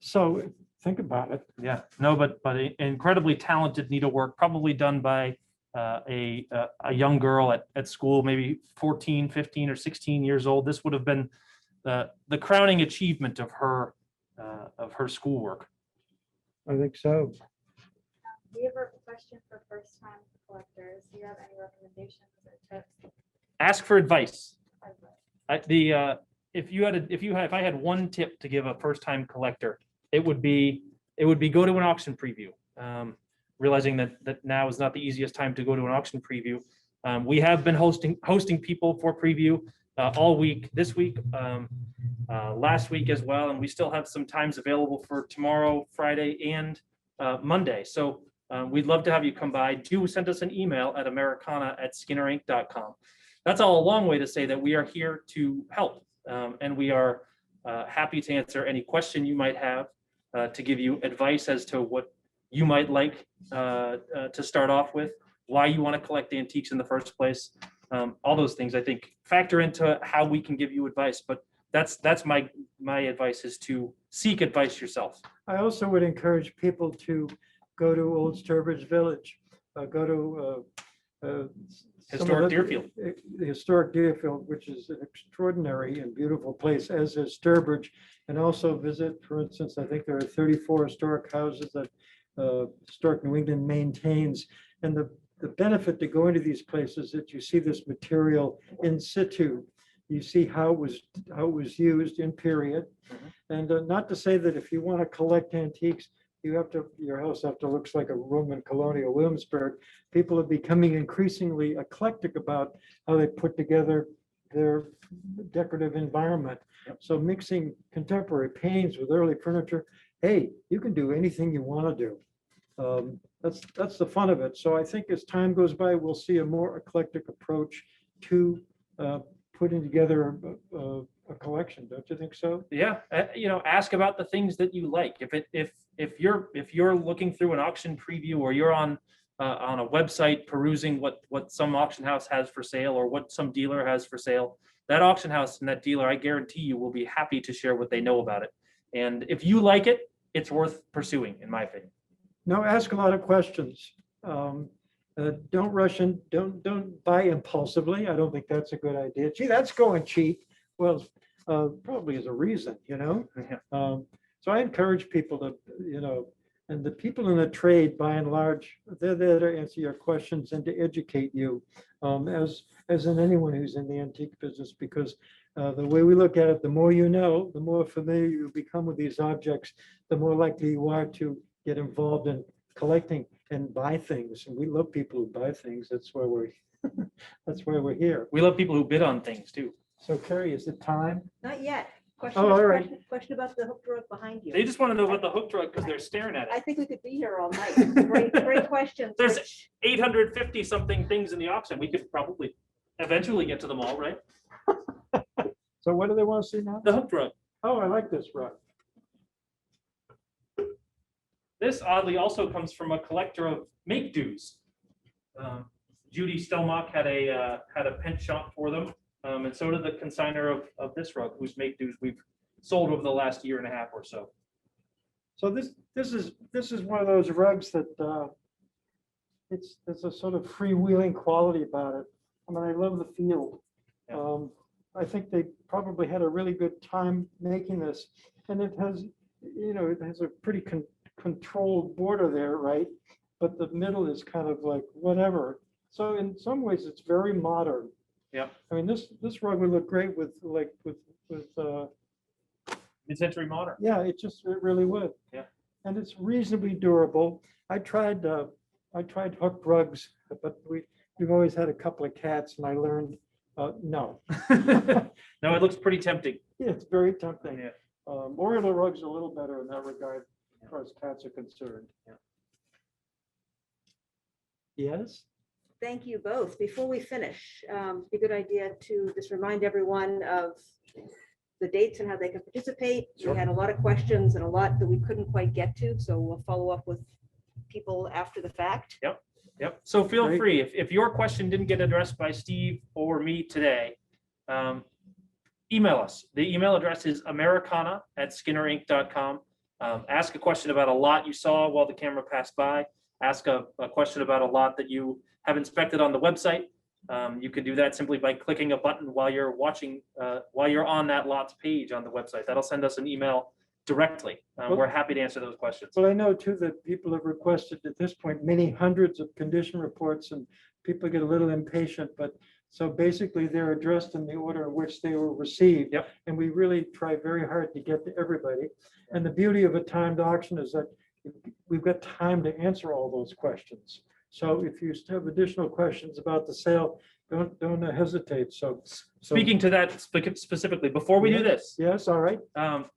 So think about it. Yeah, no, but incredibly talented needlework, probably done by a young girl at school, maybe 14, 15, or 16 years old. This would have been the crowning achievement of her schoolwork. I think so. We have a question for first-time collectors. Do you have any recommendations or tips? Ask for advice. If I had one tip to give a first-time collector, it would be go to an auction preview. Realizing that now is not the easiest time to go to an auction preview. We have been hosting people for preview all week, this week, last week as well, and we still have some times available for tomorrow, Friday, and Monday. So we'd love to have you come by. Do send us an email at americana@skinnerinc.com. That's all a long way to say that we are here to help, and we are happy to answer any question you might have, to give you advice as to what you might like to start off with, why you want to collect antiques in the first place. All those things I think factor into how we can give you advice, but that's my advice is to seek advice yourself. I also would encourage people to go to Old Sturbridge Village, go to Historic Deerfield. The historic Deerfield, which is an extraordinary and beautiful place, as is Sturbridge, and also visit, for instance, I think there are 34 historic houses that Historic New England maintains. And the benefit to going to these places that you see this material in situ. You see how it was used in period. And not to say that if you want to collect antiques, your house have to look like a Roman colonial Williamsburg. People are becoming increasingly eclectic about how they put together their decorative environment. So mixing contemporary paintings with early furniture, hey, you can do anything you want to do. That's the fun of it. So I think as time goes by, we'll see a more eclectic approach to putting together a collection. Don't you think so? Yeah, ask about the things that you like. If you're looking through an auction preview, or you're on a website perusing what some auction house has for sale, or what some dealer has for sale, that auction house and that dealer, I guarantee you, will be happy to share what they know about it. And if you like it, it's worth pursuing, in my opinion. No, ask a lot of questions. Don't rush in. Don't buy impulsively. I don't think that's a good idea. Gee, that's going cheap. Well, probably is a reason, Yeah. So I encourage people to, and the people in the trade, by and large, they're there to answer your questions and to educate you, as in anyone who's in the antique business, because the way we look at it, the more you know, the more familiar you become with these objects, the more likely you are to get involved in collecting and buy things. And we love people who buy things. That's why we're here. We love people who bid on things too. So Carrie, is it time? Not yet. Oh, all right. Question about the hook rug behind you. They just want to know about the hook drug because they're staring at I it. think we could be here all night. Great questions. There's Rich. 850 something things in the auction. We could probably eventually get to them all, right? So what do they want to see now? The hook drug. Oh, I like this rug. This oddly also comes from a collector of make-dos. Judy Stelmach had a penchant for them, and so did the consignor of this rug, whose make-dos we've sold over the last year and a half or so. So this is one of those rugs that there's a sort of freewheeling quality about it. I mean, I love the feel. Yeah. I think they probably had a really good time making this, and it has a pretty controlled border there, right? But the middle is kind of like whatever. So in some ways, it's very modern. Yeah. I mean, this rug would look great with mid-century modern. Yeah, it really would. Yeah. And it's reasonably durable. I tried hook rugs, but we've always had a couple of cats and I learned, no. No, it looks pretty tempting. Yeah, it's very tempting. Yeah. Oriental rugs are a little better in that regard, as far as cats are concerned. Yeah. Yes? Thank you both. Before we finish, it'd be a good idea to just remind everyone of the dates and how they can participate. Sure. We had a lot of questions and a lot that we couldn't quite get to, so we'll follow up with people after the fact. Yep. So feel Great. free, if your question didn't get addressed by Steve or me today, email us. The email address is americana@skinnerinc.com. Ask a question about a lot you saw while the camera passed by. Ask a question about a lot that you have inspected on the website. You can do that simply by clicking a button while you're watching, while you're on that lot's page on the website. That'll send us an email directly. We're happy to answer those questions. Well, I know too that people have requested at this point many hundreds of condition reports and people get a little impatient, but so basically they're addressed in the order in which they were received. Yep. And we really try very hard to get to everybody. And the beauty of a timed auction is that we've got time to answer all those questions. So if you still have additional questions about the sale, don't hesitate. So Speaking to that specifically, before we do this, yes, all right.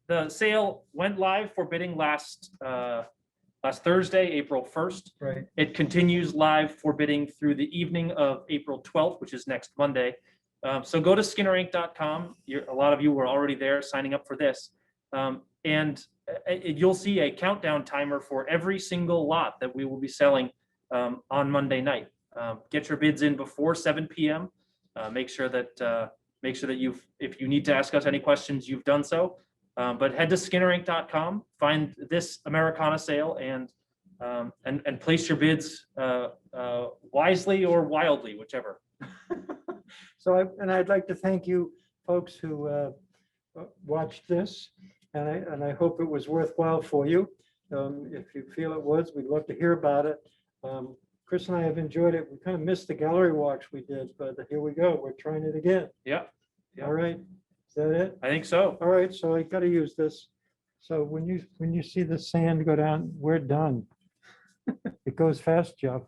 the sale went live for bidding last Thursday, April 1st. Right. It continues live for bidding through the evening of April 12th, which is next Monday. So go to skinnerinc.com. A lot of you were already there signing up for this. And you'll see a countdown timer for every single lot that we will be selling on Monday night. Get your bids in before 7 p.m. Make sure that if you need to ask us any questions, you've done so. But head to skinnerinc.com, find this Americana sale, and place your bids wisely or wildly, whichever. So I'd like to thank you folks who watched this, and I hope it was worthwhile for you. If you feel it was, we'd love to hear about it. Chris and I have enjoyed it. We kind of missed the gallery walks we did, but here we go. We're trying it again. Yeah. Yeah. All right. Is that it? I think so. All right. So I got to use this. So when you see the sand go down, we're done. It goes fast, Jeff.